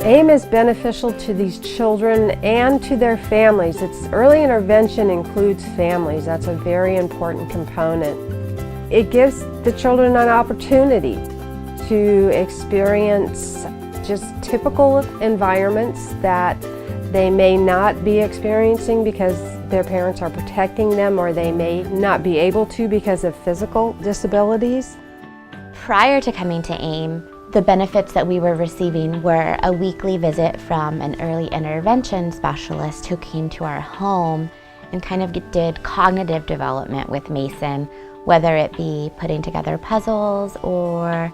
AIM is beneficial to these children and to their families. Its early intervention includes families. That's a very important component. It gives the children an opportunity to experience just typical environments that they may not be experiencing because their parents are protecting them, or they may not be able to because of physical disabilities. Prior to coming to AIM, the benefits that we were receiving were a weekly visit from an early intervention specialist who came to our home and kind of did cognitive development with Mason, whether it be putting together puzzles or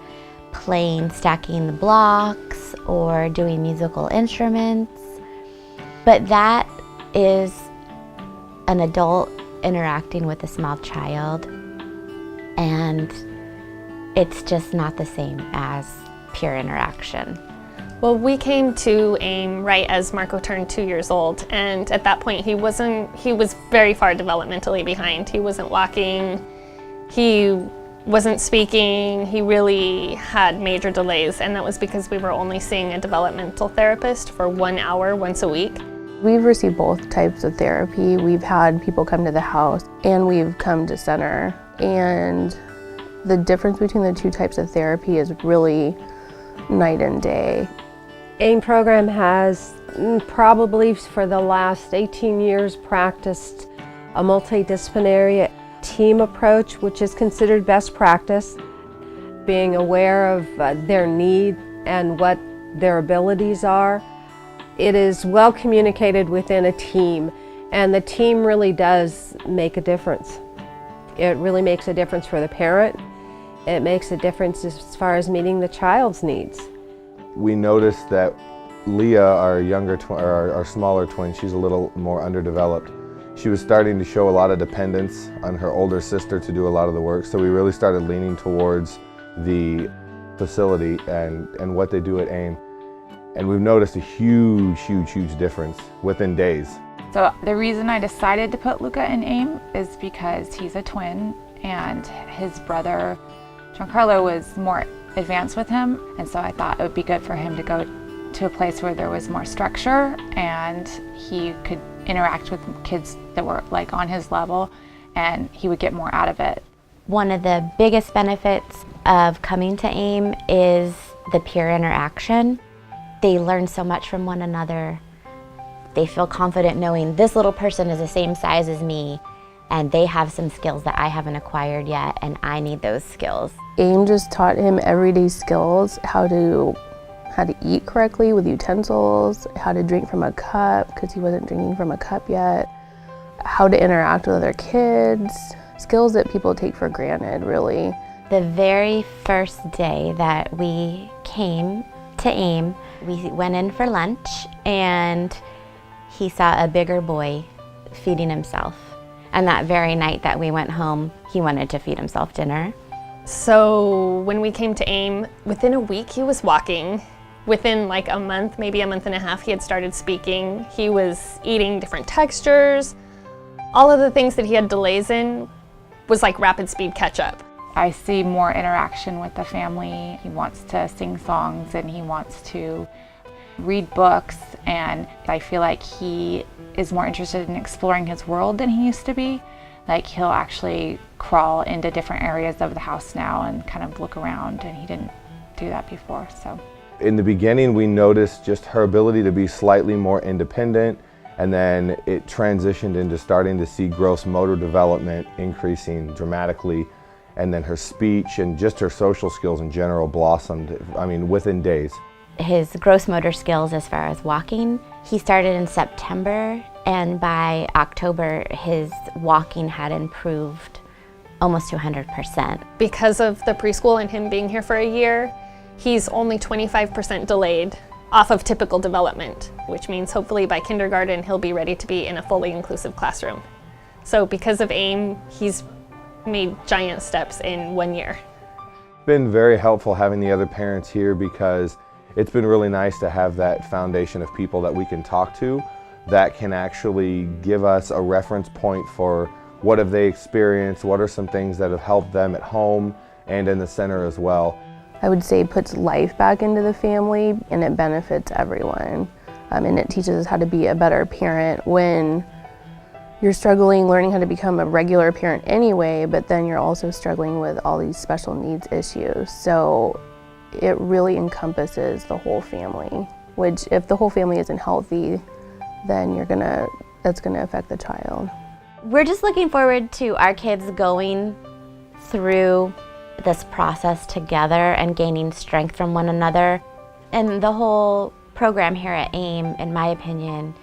playing, stacking the blocks, or doing musical instruments. But that is an adult interacting with a small child, and it's just not the same as peer interaction. Well, we came to AIM right as Marco turned 2 years old, and at that point he was very far developmentally behind. He wasn't walking, he wasn't speaking, he really had major delays, and that was because we were only seeing a developmental therapist for 1 hour once a week. We've received both types of therapy. We've had people come to the house and we've come to center, and the difference between the two types of therapy is really night and day. AIM program has probably for the last 18 years practiced a multidisciplinary team approach, which is considered best practice, being aware of their need and what their abilities are. It is well communicated within a team, and the team really does make a difference. It really makes a difference for the parent. It makes a difference as far as meeting the child's needs. We noticed that Leah, our smaller twin, she's a little more underdeveloped. She was starting to show a lot of dependence on her older sister to do a lot of the work, so we really started leaning towards the facility and what they do at AIM. And we've noticed a huge difference within days. So the reason I decided to put Luca in AIM is because he's a twin, and his brother Giancarlo was more advanced with him, and so I thought it would be good for him to go to a place where there was more structure and he could interact with kids that were like on his level, and he would get more out of it. One of the biggest benefits of coming to AIM is the peer interaction. They learn so much from one another. They feel confident knowing this little person is the same size as me, and they have some skills that I haven't acquired yet, and I need those skills. AIM just taught him everyday skills, how to eat correctly with utensils, how to drink from a cup, because he wasn't drinking from a cup yet, how to interact with other kids, skills that people take for granted, really. The very first day that we came to AIM, we went in for lunch, and he saw a bigger boy feeding himself. And that very night that we went home, he wanted to feed himself dinner. So when we came to AIM, within a week he was walking. Within like a month, maybe a month and a half, he had started speaking. He was eating different textures. All of the things that he had delays in was like rapid speed catch up. I see more interaction with the family. He wants to sing songs and he wants to read books, and I feel like he is more interested in exploring his world than he used to be. Like, he'll actually crawl into different areas of the house now and kind of look around, and he didn't do that before. So in the beginning, we noticed just her ability to be slightly more independent, and then it transitioned into starting to see gross motor development increasing dramatically, and then her speech and just her social skills in general blossomed, within days. His gross motor skills as far as walking, he started in September, and by October his walking had improved almost to 100%. Because of the preschool and him being here for a year, he's only 25% delayed off of typical development, which means hopefully by kindergarten he'll be ready to be in a fully inclusive classroom. So because of AIM, he's made giant steps in 1 year. It's been very helpful having the other parents here, because it's been really nice to have that foundation of people that we can talk to that can actually give us a reference point for what have they experienced, what are some things that have helped them at home and in the center as well. I would say puts life back into the family, and it benefits everyone. And it teaches us how to be a better parent when you're struggling learning how to become a regular parent anyway, but then you're also struggling with all these special needs issues. So it really encompasses the whole family, which if the whole family isn't healthy, then that's gonna affect the child. We're just looking forward to our kids going through this process together and gaining strength from one another. And the whole program here at AIM, in my opinion,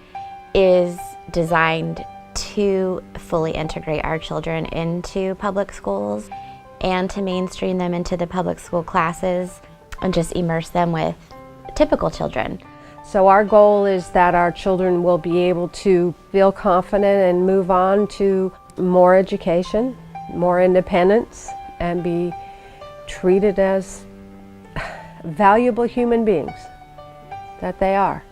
is designed to fully integrate our children into public schools and to mainstream them into the public school classes and just immerse them with typical children. So our goal is that our children will be able to feel confident and move on to more education, more independence, and be treated as valuable human beings that they are.